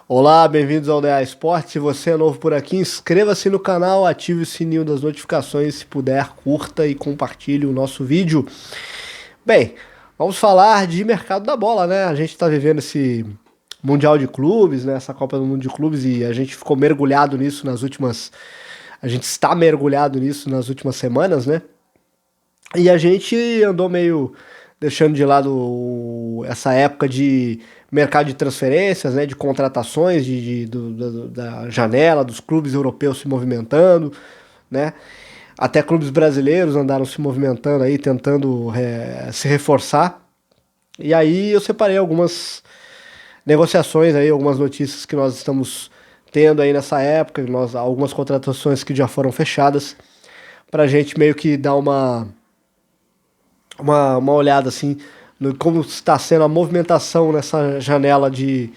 Olá, bem-vindos ao DA Esporte. Se você é novo por aqui, inscreva-se no canal, ative o sininho das notificações, se puder, curta e compartilhe o nosso vídeo. Bem, vamos falar de mercado da bola, né? A gente está vivendo esse Mundial de Clubes, né? Essa Copa do Mundo de Clubes e a gente ficou mergulhado nisso nas últimas... A gente está mergulhado nisso nas últimas semanas, né? E a gente andou meio deixando de lado essa época de mercado de transferências, né, de contratações, da janela, dos clubes europeus se movimentando, né? Até clubes brasileiros andaram se movimentando aí, tentando se reforçar. E aí eu separei algumas negociações aí, algumas notícias que nós estamos tendo aí nessa época, algumas contratações que já foram fechadas, para a gente meio que dar uma olhada assim no como está sendo a movimentação nessa janela de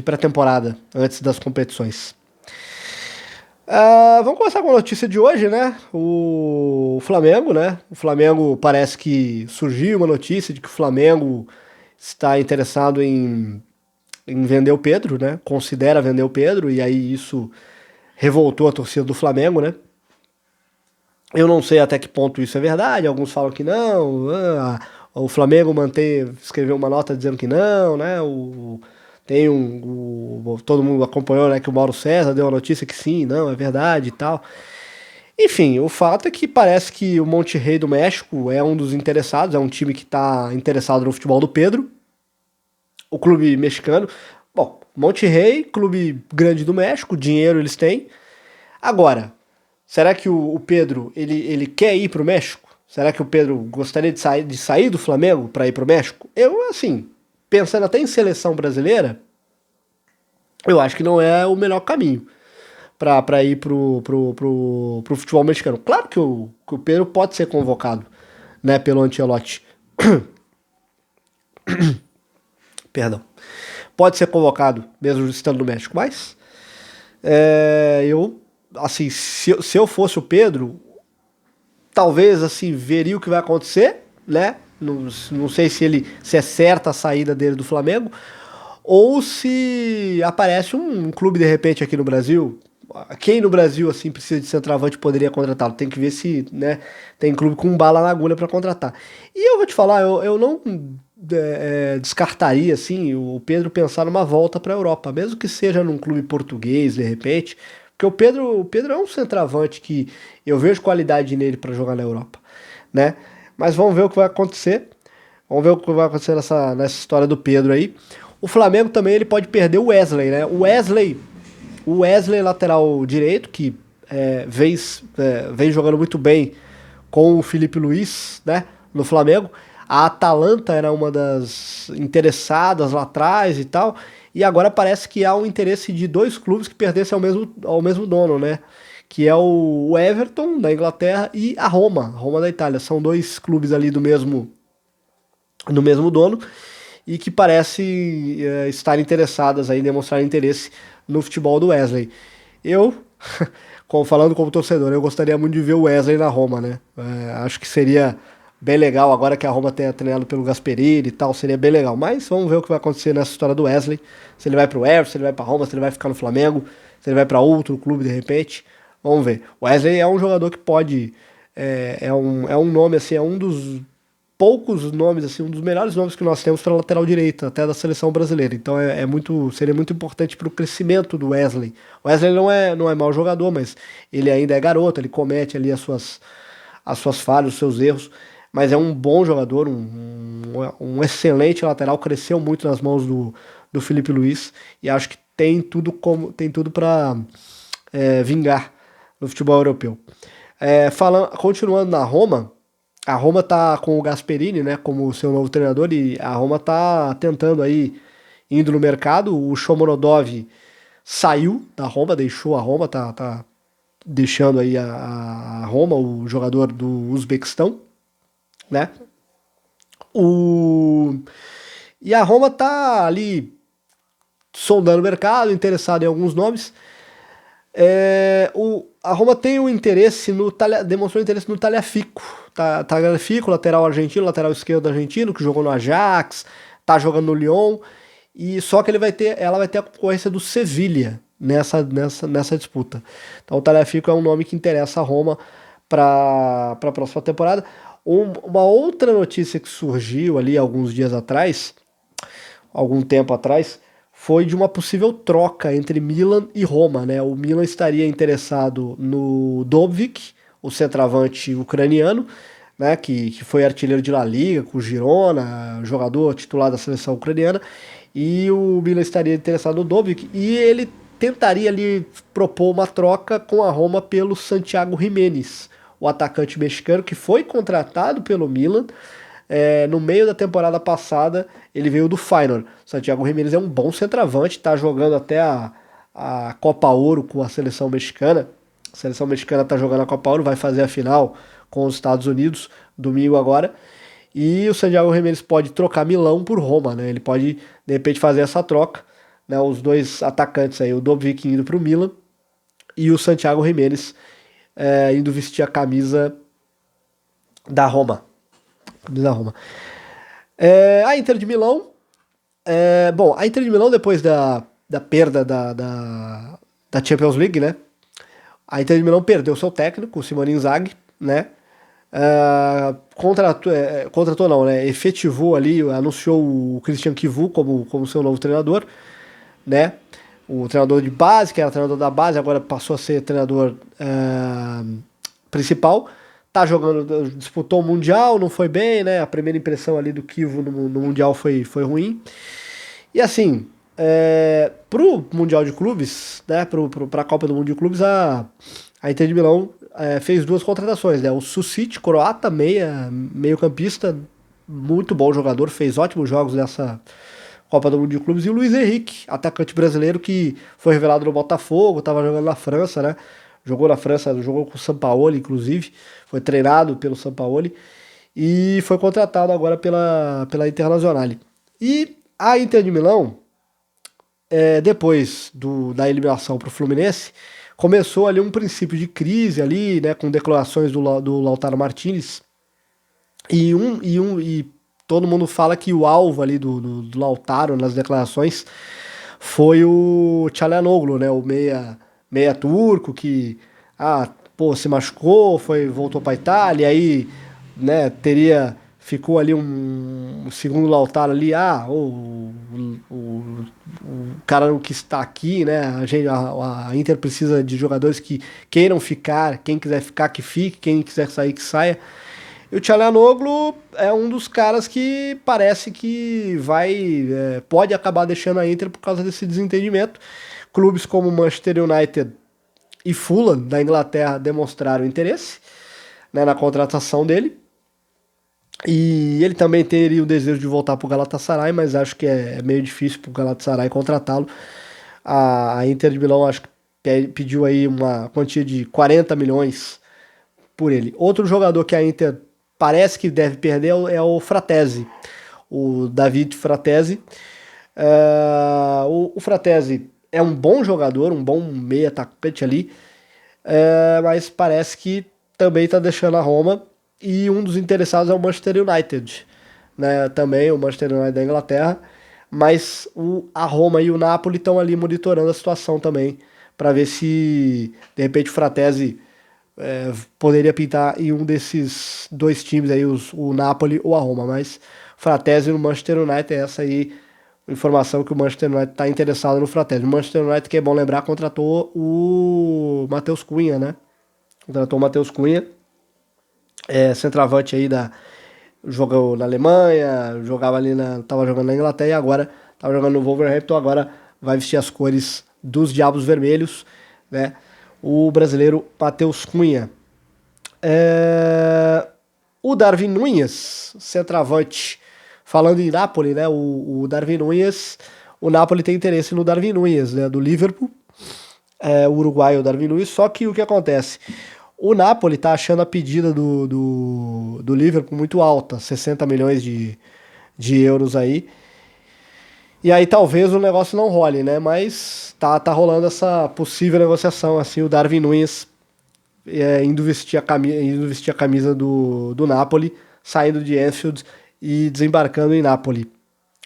pré-temporada antes das competições. Vamos começar com a notícia de hoje, né? O Flamengo, né? O Flamengo parece que surgiu uma notícia de que o Flamengo está interessado em vender o Pedro, né? Considera vender o Pedro, e aí isso revoltou a torcida do Flamengo, né? Eu não sei até que ponto isso é verdade, alguns falam que não, o Flamengo escreveu uma nota dizendo que não, né? Todo mundo acompanhou, né, que o Mauro César deu a notícia que sim, não, é verdade e tal. Enfim, o fato é que parece que o Monterrey do México é um dos interessados, é um time que está interessado no futebol do Pedro, o clube mexicano. Bom, Monterrey, clube grande do México, dinheiro eles têm. Agora, será que o Pedro ele quer ir para o México? Será que o Pedro gostaria de sair do Flamengo para ir para o México? Eu, assim, pensando até em seleção brasileira, eu acho que não é o melhor caminho para ir pro futebol mexicano. Claro que o Pedro pode ser convocado, né, pelo Ancelotti. Perdão. Pode ser convocado mesmo estando no México, mas assim, se eu fosse o Pedro, talvez assim veria o que vai acontecer, né? Não sei se é certa a saída dele do Flamengo ou se aparece um clube de repente aqui no Brasil. Quem no Brasil assim precisa de centroavante poderia contratá-lo? Tem que ver se, né, tem clube com bala na agulha para contratar. E eu vou te falar, eu não descartaria assim o Pedro pensar numa volta para a Europa, mesmo que seja num clube português de repente. Porque o Pedro é um centroavante que eu vejo qualidade nele para jogar na Europa, né? Mas vamos ver o que vai acontecer. Vamos ver o que vai acontecer nessa história do Pedro aí. O Flamengo também ele pode perder o Wesley, né? O Wesley lateral direito, que vem jogando muito bem com o Felipe Luiz, né? No Flamengo. A Atalanta era uma das interessadas lá atrás e tal. E agora parece que há um interesse de dois clubes que pertencem ao mesmo dono, né? Que é o Everton, da Inglaterra, e a Roma da Itália. São dois clubes ali do mesmo dono e que parece estar interessadas aí, demonstrar interesse no futebol do Wesley. Eu, falando como torcedor, eu gostaria muito de ver o Wesley na Roma, né? Acho que seria bem legal, agora que a Roma tenha treinado pelo Gasperini e tal, seria bem legal. Mas vamos ver o que vai acontecer nessa história do Wesley. Se ele vai pro Everton, se ele vai pra Roma, se ele vai ficar no Flamengo, se ele vai pra outro clube de repente. Vamos ver. O Wesley é um jogador que pode... É um nome, assim, é um dos poucos nomes, assim, um dos melhores nomes que nós temos para lateral direita, até da seleção brasileira. Então seria muito importante para o crescimento do Wesley. O Wesley não é mau jogador, mas ele ainda é garoto, ele comete ali as suas falhas, os seus erros, mas é um bom jogador, um excelente lateral, cresceu muito nas mãos do Felipe Luiz e acho que tem tudo para vingar no futebol europeu. Continuando na Roma, a Roma tá com o Gasperini, né, como seu novo treinador, e a Roma tá tentando aí, indo no mercado. O Shomurodov saiu da Roma, deixou a Roma, tá deixando aí a Roma, o jogador do Uzbequistão, né? E a Roma tá ali sondando o mercado, interessado em alguns nomes. A Roma tem um interesse demonstrou interesse no Tagliafico. Tagliafico, lateral argentino, lateral esquerdo argentino, que jogou no Ajax, tá jogando no Lyon. e só que ela vai ter a concorrência do Sevilha nessa disputa. Então o Tagliafico é um nome que interessa a Roma para a próxima temporada. Uma outra notícia que surgiu ali alguns dias atrás, algum tempo atrás, foi de uma possível troca entre Milan e Roma, né? O Milan estaria interessado no Dovbyk, o centroavante ucraniano, né? Que foi artilheiro de La Liga com o Girona, jogador titular da seleção ucraniana, e o Milan estaria interessado no Dovbyk e ele tentaria ali propor uma troca com a Roma pelo Santiago Jiménez, o atacante mexicano que foi contratado pelo Milan. No meio da temporada passada, ele veio do Feyenoord. Santiago Jiménez é um bom centroavante, está jogando até a Copa Ouro com a seleção mexicana. A seleção mexicana está jogando a Copa Ouro, vai fazer a final com os Estados Unidos, domingo agora. E o Santiago Jiménez pode trocar Milão por Roma, né? Ele pode, de repente, fazer essa troca, né? Os dois atacantes aí, o Dovbyk indo para o Milan e o Santiago Jiménez indo vestir a camisa da Roma. Da Roma. A Inter de Milão. Bom, a Inter de Milão, depois da perda da Champions League, né? A Inter de Milão perdeu seu técnico, o Simone Inzaghi, né? Contratou não, né? Efetivou ali, anunciou o Christian Chivu como seu novo treinador, né? O treinador de base, que era treinador da base, agora passou a ser treinador principal. Tá jogando, disputou o Mundial, não foi bem, né? A primeira impressão ali do Chivu no Mundial foi ruim. E assim, pro Mundial de Clubes, né? Pra Copa do Mundo de Clubes, a Inter de Milão fez duas contratações, né? O Susic, croata, meio campista, muito bom jogador, fez ótimos jogos nessa Copa do Mundo de Clubes, e o Luiz Henrique, atacante brasileiro que foi revelado no Botafogo, estava jogando na França, né? Jogou na França, jogou com o Sampaoli, inclusive, foi treinado pelo Sampaoli e foi contratado agora pela Internazionale. E a Inter de Milão, depois da eliminação para o Fluminense, começou ali um princípio de crise ali, né, com declarações do Lautaro Martinez, e todo mundo fala que o alvo ali do Lautaro nas declarações foi o Çalhanoğlu, né, o meia turco que se machucou, voltou para Itália, aí, né, ficou ali segundo o Lautaro ali, o cara não quis estar aqui, né? A Inter precisa de jogadores que queiram ficar, quem quiser ficar que fique, quem quiser sair que saia. E o Çalhanoğlu é um dos caras que parece que pode acabar deixando a Inter por causa desse desentendimento. Clubes como Manchester United e Fulham, da Inglaterra, demonstraram interesse, né, na contratação dele. E ele também teria o desejo de voltar para o Galatasaray, mas acho que é meio difícil para o Galatasaray contratá-lo. A Inter de Milão acho que pediu aí uma quantia de 40 milhões por ele. Outro jogador que a Inter parece que deve perder é o Fratesi, o David Fratesi. O Fratesi é um bom jogador, um bom meio atacante ali, mas parece que também está deixando a Roma, e um dos interessados é o Manchester United, né? Também o Manchester United da Inglaterra, mas a Roma e o Napoli estão ali monitorando a situação também, para ver se de repente o Fratesi poderia pintar em um desses dois times aí, o Napoli ou a Roma, mas Fratesi no Manchester United, essa aí informação que o Manchester United está interessado no Fratesi. O Manchester United, que é bom lembrar, contratou o Matheus Cunha, né? Contratou o Matheus Cunha, centroavante aí jogou na Alemanha, tava jogando na Inglaterra e agora tava jogando no Wolverhampton, agora vai vestir as cores dos Diabos Vermelhos, né? O brasileiro Matheus Cunha. O Darwin Núñez, centroavante, falando em Napoli, né? O Darwin Núñez, o Napoli tem interesse no Darwin Núñez, né? Do Liverpool, o uruguaio Darwin Núñez, só que o que acontece? O Napoli tá achando a pedida do Liverpool muito alta, 60 milhões de euros aí. E aí talvez o negócio não role, né? Mas tá rolando essa possível negociação, assim, o Darwin Núñez indo vestir a camisa do Napoli, saindo de Anfield e desembarcando em Napoli.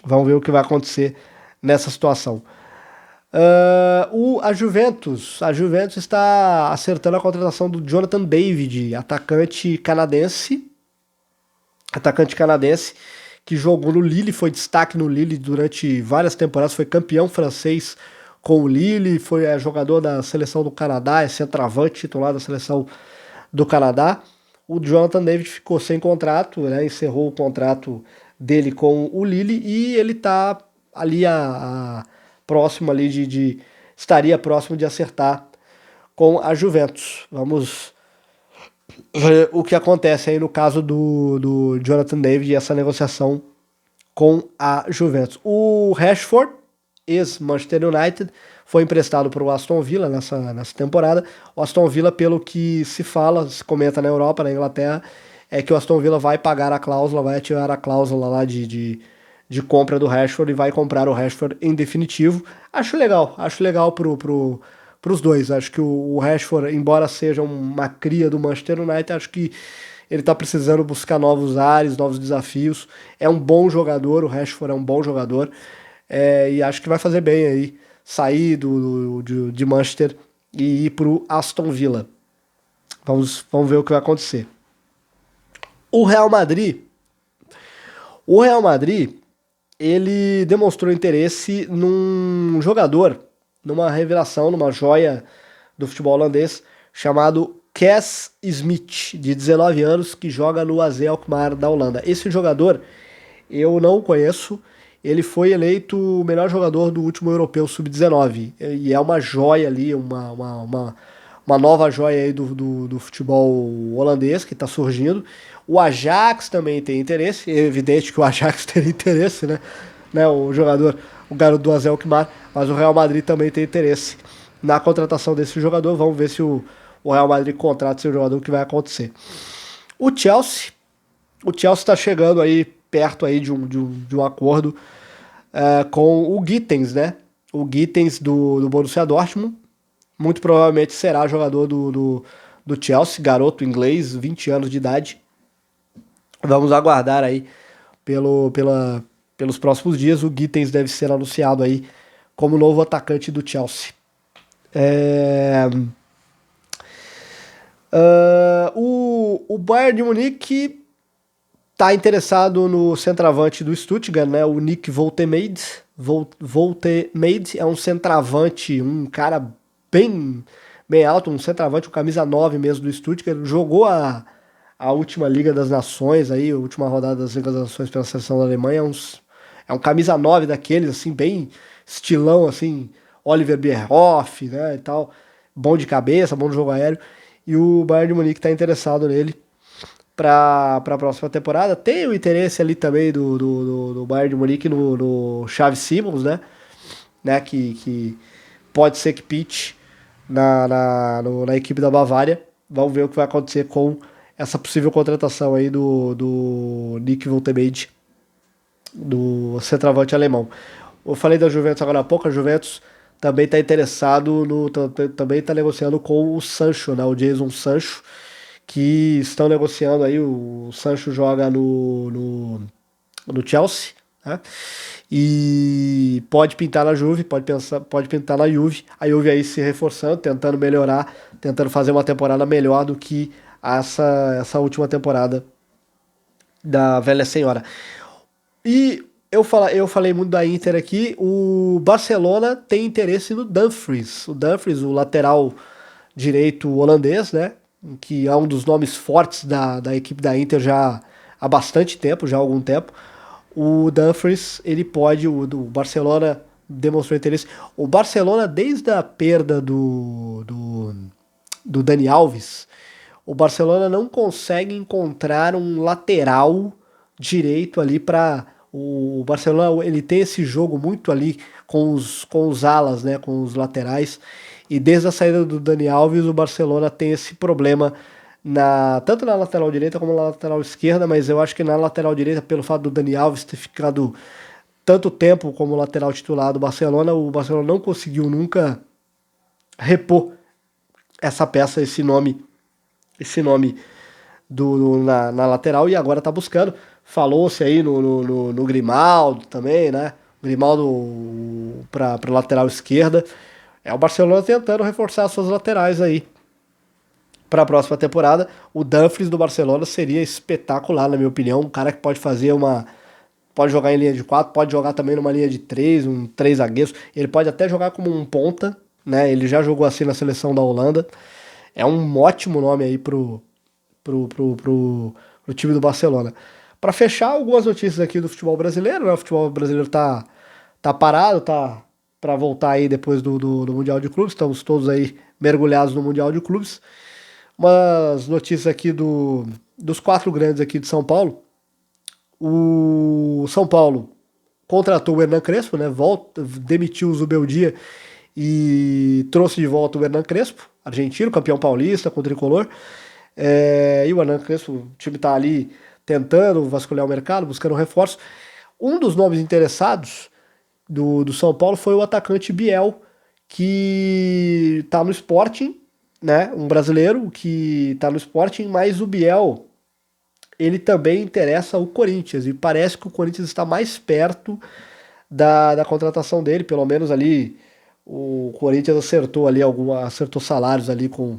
Vamos ver o que vai acontecer nessa situação. A Juventus está acertando a contratação do Jonathan David, atacante canadense que jogou no Lille, foi destaque no Lille durante várias temporadas, foi campeão francês com o Lille, foi jogador da seleção do Canadá, é centroavante titular da seleção do Canadá. O Jonathan David ficou sem contrato, né, encerrou o contrato dele com o Lille e ele está ali próximo ali estaria próximo de acertar com a Juventus. Vamos ver o que acontece aí no caso do Jonathan David e essa negociação com a Juventus. O Rashford, ex-Manchester United, foi emprestado para o Aston Villa nessa temporada. O Aston Villa, pelo que se fala, se comenta na Europa, na Inglaterra, é que o Aston Villa vai pagar a cláusula, vai ativar a cláusula lá de compra do Rashford e vai comprar o Rashford em definitivo. Acho legal pros dois. Acho que o Rashford, embora seja uma cria do Manchester United, acho que ele tá precisando buscar novos ares, novos desafios. É um bom jogador, o Rashford é um bom jogador. E acho que vai fazer bem aí sair de Manchester e ir pro Aston Villa. Vamos ver o que vai acontecer. O Real Madrid, ele demonstrou interesse num jogador, numa revelação, numa joia do futebol holandês, chamado Cas Smith, de 19 anos, que joga no AZ Alkmaar da Holanda. Esse jogador eu não conheço, ele foi eleito o melhor jogador do último Europeu Sub-19, e é uma joia ali, uma nova joia aí do futebol holandês que está surgindo. O Ajax também tem interesse, é evidente que o Ajax teria interesse, né? O garoto do AZ Alkmaar, mas o Real Madrid também tem interesse na contratação desse jogador. Vamos ver se o Real Madrid contrata esse jogador, o que vai acontecer. O Chelsea está chegando aí perto aí de um acordo com o Gittens, né? O Gittens do Borussia Dortmund. Muito provavelmente será jogador do Chelsea, garoto inglês, 20 anos de idade. Vamos aguardar aí pelos próximos dias. O Gittens deve ser anunciado aí como novo atacante do Chelsea. O Bayern de Munique está interessado no centroavante do Stuttgart, né? O Nick Woltemade. Woltemade é um centroavante, um cara bem alto, um centroavante, um camisa 9 mesmo do Stuttgart. Jogou a última Liga das Nações, aí, a última rodada das Ligas das Nações pela seleção da Alemanha. É um camisa 9 daqueles, assim, bem estilão, assim, Oliver Bierhoff, né, e tal. Bom de cabeça, bom de jogo aéreo. E o Bayern de Munique está interessado nele para a próxima temporada. Tem o interesse ali também do Bayern de Munique no Xavi Simons, né, que pode ser que pitche na equipe da Bavária. Vamos ver o que vai acontecer com essa possível contratação aí do Nick Woltemade, do centroavante alemão. Eu falei da Juventus agora há pouco. A Juventus também está interessado também está negociando com o Sancho, né, o Jadon Sancho, que estão negociando aí. O Sancho joga no Chelsea, né? E pode pintar na Juve, pode pintar na Juve. A Juve aí se reforçando, tentando melhorar, tentando fazer uma temporada melhor do que essa última temporada da velha senhora. E eu falei muito da Inter aqui. O Barcelona tem interesse no Dumfries. O Dumfries, o lateral direito holandês, né? Que é um dos nomes fortes da equipe da Inter já há bastante tempo, já há algum tempo. O Dumfries, o Barcelona demonstrou interesse. O Barcelona, desde a perda do Dani Alves, o Barcelona não consegue encontrar um lateral direito ali para... O Barcelona, ele tem esse jogo muito ali com os alas, né, com os laterais, e desde a saída do Dani Alves, o Barcelona tem esse problema tanto na lateral direita como na lateral esquerda, mas eu acho que na lateral direita, pelo fato do Dani Alves ter ficado tanto tempo como lateral titular do Barcelona, o Barcelona não conseguiu nunca repor essa peça, esse nome na lateral, e agora tá buscando. Falou-se aí no Grimaldo também, né? Grimaldo para lateral esquerda. É o Barcelona tentando reforçar as suas laterais aí para a próxima temporada. O Dumfries do Barcelona seria espetacular, na minha opinião. Um cara que pode fazer uma. Pode jogar em linha de 4, pode jogar também numa linha de 3, um 3 zagueiros. Ele pode até jogar como um ponta, né? Ele já jogou assim na seleção da Holanda. É um ótimo nome aí pro time do Barcelona. Para fechar, algumas notícias aqui do futebol brasileiro, né? O futebol brasileiro tá parado, tá para voltar aí depois do Mundial de Clubes. Estamos todos aí mergulhados no Mundial de Clubes. Umas notícias aqui dos quatro grandes aqui de São Paulo. O São Paulo contratou o Hernan Crespo, né? Demitiu o Zubeldia e trouxe de volta o Hernan Crespo, argentino, campeão paulista com o tricolor. E o Hernan Crespo, o time tá ali tentando vasculhar o mercado, buscando um reforço. Um dos nomes interessados do São Paulo foi o atacante Biel, que tá no Sporting, né? Um brasileiro que tá no Sporting, mas o Biel ele também interessa o Corinthians, e parece que o Corinthians está mais perto da contratação dele, pelo menos ali o Corinthians acertou salários ali com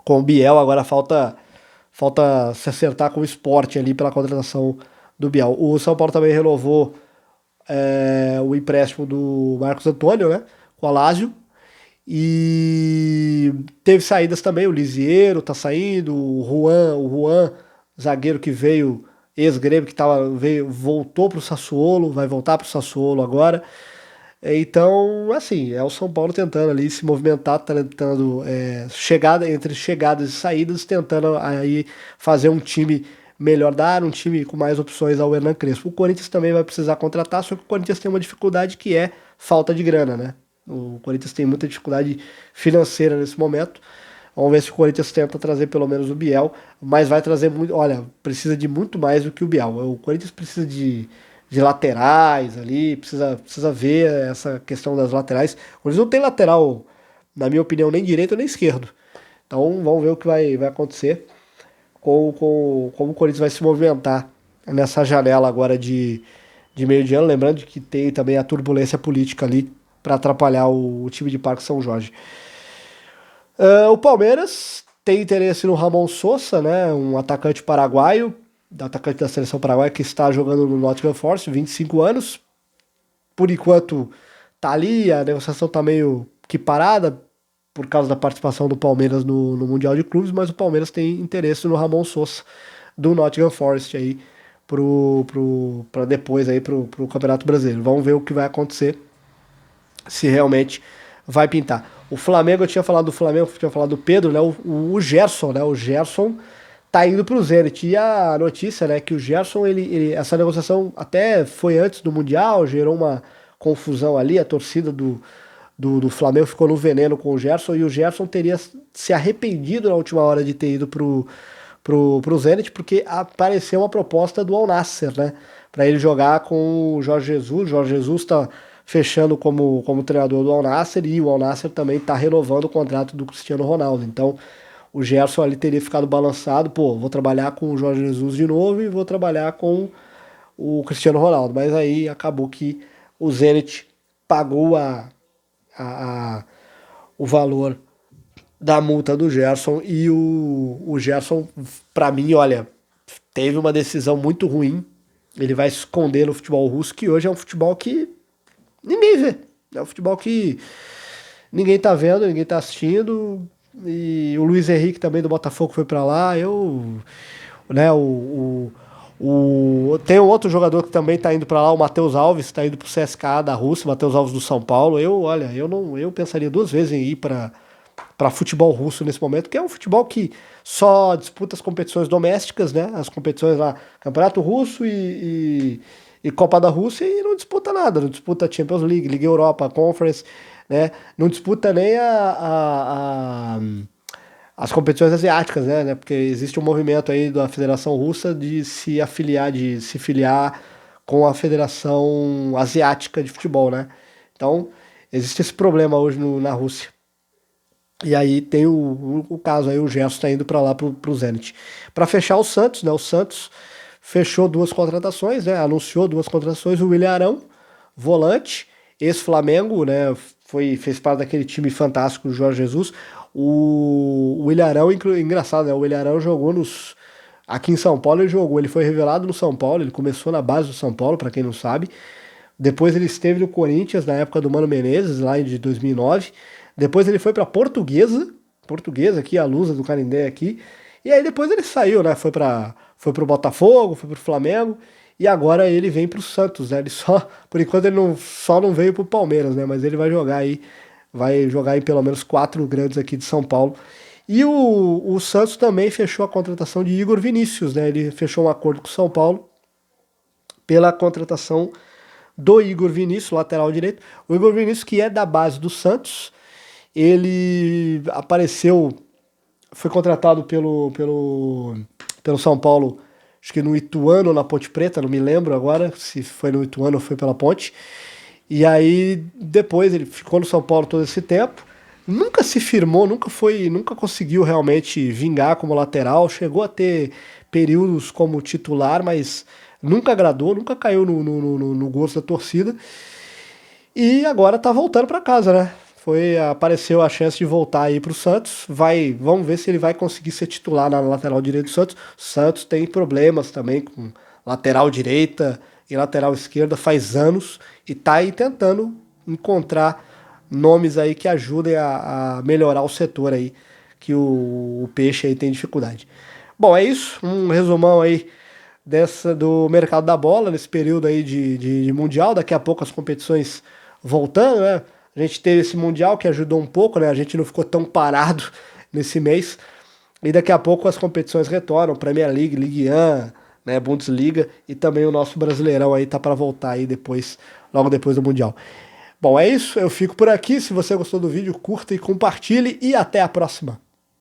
o Biel, agora falta se acertar com o Sport ali pela contratação do Biel. O São Paulo também renovou o empréstimo do Marcos Antônio, né, com a Lazio, e teve saídas também, o Lisieiro tá saindo, o Juan, zagueiro que veio, ex-Grêmio, voltou pro Sassuolo, vai voltar pro Sassuolo agora. Então, assim, é o São Paulo tentando ali se movimentar, tentando entre chegadas e saídas, tentando aí fazer um time melhor, dar um time com mais opções ao Hernan Crespo. O Corinthians também vai precisar contratar, só que o Corinthians tem uma dificuldade que é falta de grana, né? O Corinthians tem muita dificuldade financeira nesse momento. Vamos ver se o Corinthians tenta trazer pelo menos o Biel, mas vai trazer muito. Olha, precisa de muito mais do que o Biel. O Corinthians precisa de laterais ali, precisa ver essa questão das laterais. O Corinthians não tem lateral, na minha opinião, nem direito nem esquerdo. Então vamos ver o que vai acontecer, como o Corinthians vai se movimentar nessa janela agora de meio de ano. Lembrando que tem também a turbulência política ali para atrapalhar o time de Parque São Jorge. O Palmeiras tem interesse no Ramon Sosa, né, um atacante paraguaio, atacante da seleção paraguaia que está jogando no Nottingham Forest, 25 anos. Por enquanto tá ali, a negociação tá meio que parada por causa da participação do Palmeiras no Mundial de Clubes, mas o Palmeiras tem interesse no Ramon Sosa do Nottingham Forest aí para depois aí pro Campeonato Brasileiro. Vamos ver o que vai acontecer, se realmente vai pintar. O Flamengo, eu tinha falado do Flamengo, tinha falado do Pedro, né? O Gerson, né? O Gerson tá indo pro Zenit. E a notícia, né, que o Gerson, essa negociação até foi antes do Mundial, gerou uma confusão ali, a torcida do Flamengo ficou no veneno com o Gerson, e o Gerson teria se arrependido na última hora de ter ido pro Zenit, porque apareceu uma proposta do Al Nassr, né, para ele jogar com o Jorge Jesus. O Jorge Jesus tá fechando como treinador do Al Nassr, e o Al Nassr também tá renovando o contrato do Cristiano Ronaldo. Então o Gerson ali teria ficado balançado, vou trabalhar com o Jorge Jesus de novo e vou trabalhar com o Cristiano Ronaldo. Mas aí acabou que o Zenit pagou o valor da multa do Gerson, e o Gerson, para mim, olha, teve uma decisão muito ruim. Ele vai se esconder no futebol russo, que hoje é um futebol que ninguém vê. É um futebol que ninguém tá vendo, ninguém tá assistindo. E o Luiz Henrique também do Botafogo foi para lá. Tem um outro jogador que também tá indo para lá, o Matheus Alves, tá indo pro CSKA da Rússia, Matheus Alves do São Paulo. Eu pensaria duas vezes em ir para futebol russo nesse momento, que é um futebol que só disputa as competições domésticas, né? As competições lá, Campeonato Russo e Copa da Rússia, e não disputa nada, não disputa Champions League, Liga Europa, Conference, né? Não disputa nem as competições asiáticas, né? Porque existe um movimento aí da Federação Russa de se filiar com a Federação Asiática de Futebol, né? Então, existe esse problema hoje na Rússia. E aí tem o caso aí, o Gerson tá indo para lá pro Zenit. Para fechar o Santos, né? O Santos fechou duas contratações, né? Anunciou duas contratações, o Willian Arão, volante, ex-Flamengo, né? Fez parte daquele time fantástico do Jorge Jesus. O Ilharão, engraçado, né? O Ilharão jogou aqui em São Paulo, ele foi revelado no São Paulo, ele começou na base do São Paulo, para quem não sabe. Depois ele esteve no Corinthians na época do Mano Menezes, lá de 2009. Depois ele foi para Portuguesa aqui, a Lusa do Canindé aqui. E aí depois ele saiu, né? Foi pro Botafogo, foi pro Flamengo. E agora ele vem pro Santos, né? Ele só, por enquanto ele só não veio pro Palmeiras, né? Mas ele vai jogar aí pelo menos 4 grandes aqui de São Paulo. E o Santos também fechou a contratação de Igor Vinícius, né? Ele fechou um acordo com o São Paulo pela contratação do Igor Vinícius, lateral direito. O Igor Vinícius, que é da base do Santos, ele foi contratado pelo São Paulo, acho que no Ituano ou na Ponte Preta, não me lembro agora se foi no Ituano ou foi pela Ponte. E aí depois ele ficou no São Paulo todo esse tempo, nunca se firmou, nunca conseguiu realmente vingar como lateral, chegou a ter períodos como titular, mas nunca agradou, nunca caiu no gosto da torcida. E agora tá voltando para casa, né? Apareceu a chance de voltar aí pro Santos. Vamos ver se ele vai conseguir ser titular na lateral direita do Santos. O Santos tem problemas também com lateral direita e lateral esquerda faz anos e tá aí tentando encontrar nomes aí que ajudem a melhorar o setor aí, que o Peixe aí tem dificuldade. Bom, é isso, um resumão aí do mercado da bola nesse período aí de Mundial. Daqui a pouco as competições voltando, né? A gente teve esse Mundial que ajudou um pouco, né? A gente não ficou tão parado nesse mês. E daqui a pouco as competições retornam, Premier League, Ligue 1, né, Bundesliga, e também o nosso Brasileirão aí tá para voltar aí logo depois do Mundial. Bom, é isso, eu fico por aqui. Se você gostou do vídeo, curta e compartilhe e até a próxima.